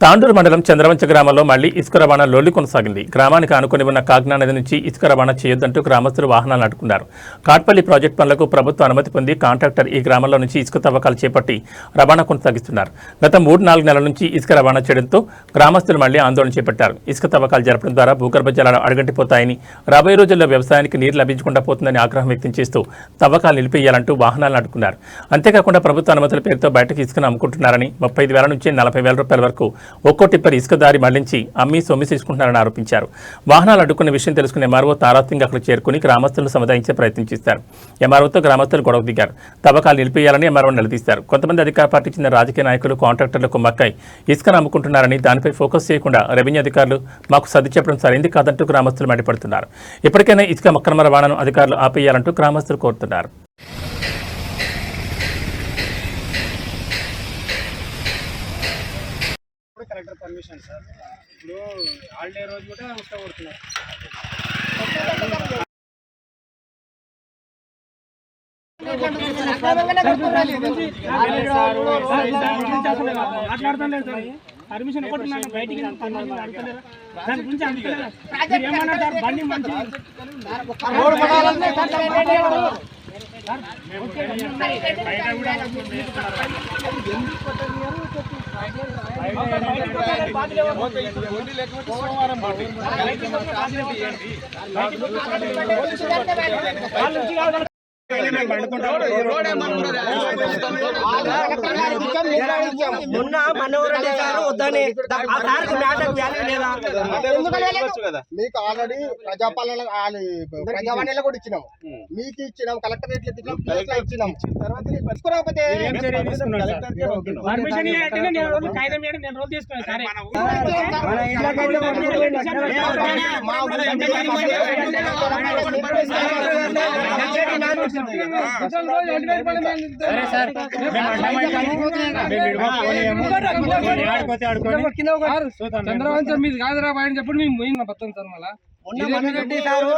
తాండూరు మండలం చంద్రవంచ గ్రామంలో మళ్లీ ఇసుక రవాణా లోళ్లు కొనసాగింది. గ్రామానికి ఆనుకుని ఉన్న కాగ్నా నది నుంచి ఇసుక రవాణా చేయొద్దంటూ గ్రామస్తులు వాహనాలు అడ్డుకున్నారు. కాట్పల్లి ప్రాజెక్టు పనులకు ప్రభుత్వ అనుమతి పొంది కాంట్రాక్టర్ ఈ గ్రామంలో నుంచి ఇసుక తవ్వకాలు చేపట్టి రవాణా కొనసాగిస్తున్నారు. గత 3-4 నెలల నుంచి ఇసుక రవాణా చేయడంతో గ్రామస్తులు మళ్లీ ఆందోళన చేపట్టారు. ఇసుక తవ్వకాలు జరపడం ద్వారా భూగర్భ జలాలు అడుగంటిపోతాయని, రాబోయే రోజుల్లో వ్యవసాయానికి నీరు లభించకుండా పోతుందని ఆగ్రహం వ్యక్తం చేస్తూ తవ్వకాలు నిలిపేయాలంటూ వాహనాలను అడ్డుకున్నారు. అంతేకాకుండా ప్రభుత్వ అనుమతుల పేరుతో బయటకు ఇసుకను అమ్ముకుంటున్నారని, 35,000 నుంచి 40,000 రూపాయల వరకు ఒక్కో టిప్పర్ ఇసుక దారి మళ్లించి అమ్మి సొమ్మి తీసుకుంటున్నారని ఆరోపించారు. వాహనాలు అడ్డుకున్న విషయం తెలుసుకున్న ఎంఆర్ఓ తారాసింగ్ అక్కడికి చేరుకుని గ్రామస్తులను సముదాయించే ప్రయత్నం చేశారు. ఎంఆర్ఓతో గ్రామస్తులు గొడవ దిగారు. తవ్వకాలు నిలిపేయాలని ఎంఆర్ఓ నిలదీశారు. కొంతమంది అధికార పార్టీ చెందిన రాజకీయ నాయకులు కాంట్రాక్టర్లు కుమ్మక్కై ఇసుకను అమ్ముకుంటున్నారని, దానిపై ఫోకస్ చేయకుండా రెవెన్యూ అధికారులు మాకు సర్ది చెప్పడం సరైంది కాదంటూ గ్రామస్తులు మండిపడుతున్నారు. ఇప్పటికైనా ఇసుక అక్రమ రవాణాను అధికారులు ఆపేయాలంటూ గ్రామస్తులు కోరుతున్నారు. Collector permission sir. ఇప్పుడు హాలిడే రోజు కూడా ఉత్తగొడుతున్నారు. పర్మిషన్ కొట్టున్నాను బయటికి దాని గురించి ఏమన్నా సార్ బండి మంచి మొన్న మనోహరెడ్డి గారు వద్దని మీకు ఆల్రెడీ ప్రజావాణిలో కూడా ఇచ్చినాం, మీకు ఇచ్చినాం, కలెక్టరేట్ ఇచ్చినాం. పర్మిషన్ కాగితం చేయడం నేను రోజు తీసుకున్నాను సరే. చంద్రవంశం మీది కాదురా బయట చెప్పండి మేము పోయింది బతాం సార్. మళ్ళా రెడ్డి సారు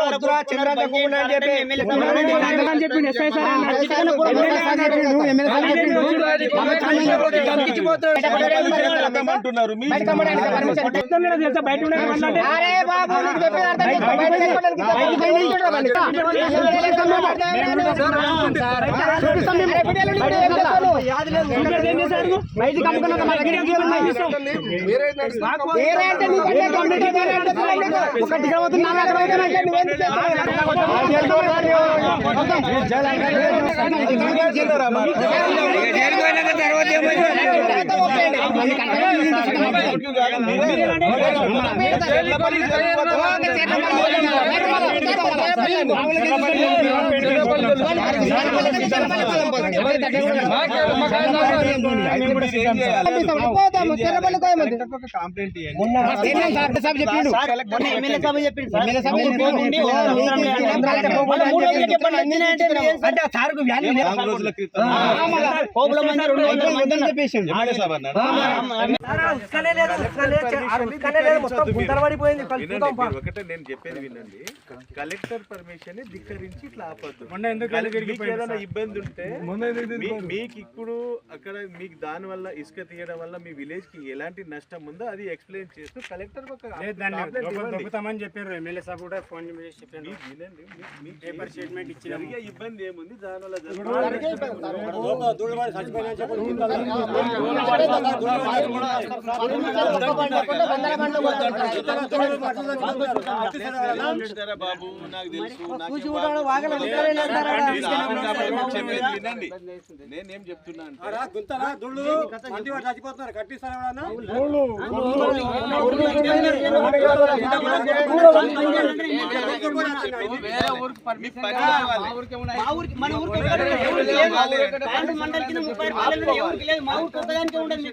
ఒకటే నేను చెప్పేది వినండి. కలెక్టర్ పర్మిషన్ ధిక్కరించి ఇట్లా ఆపద్దు. ఏదైనా ఇబ్బంది ఉంటే మీకు ఇప్పుడు అక్కడ మీకు దాని వల్ల ఇసుక తీయడం వల్ల మీ విలేజ్ కి ఎలాంటి నష్టం ఉందో అది ఎక్స్ప్లెయిన్ చేస్తూ కలెక్టర్ దొరుకుతామని చెప్పారు. ఎమ్మెల్యే సాబ్ కూడా ఫోన్ చేసి చెప్పారు. పేపర్ స్టేట్మెంట్ ఇచ్చిన ఇబ్బంది ఏముంది దానివల్ల బాబు నాకు తెలుసు. వినండి నేనేం చెప్తున్నా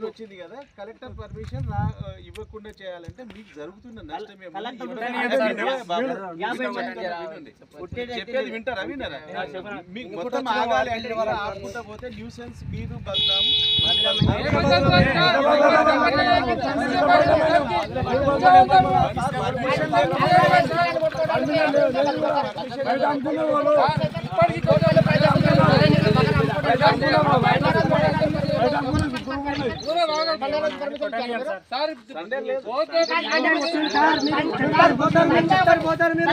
వచ్చింది కదా. కలెక్టర్ పర్మిషన్ ఇవ్వకుండా చేయాలంటే మీకు జరుగుతున్న నష్టం చెప్పేది వింటారా? వినరా? మీకు మొత్తం ఆగాలి అంటే ఆపుకుంటా పోతే న్యూసెన్స్ మీరు బద్నాం. పర్మిషన్ పోతారు మీరు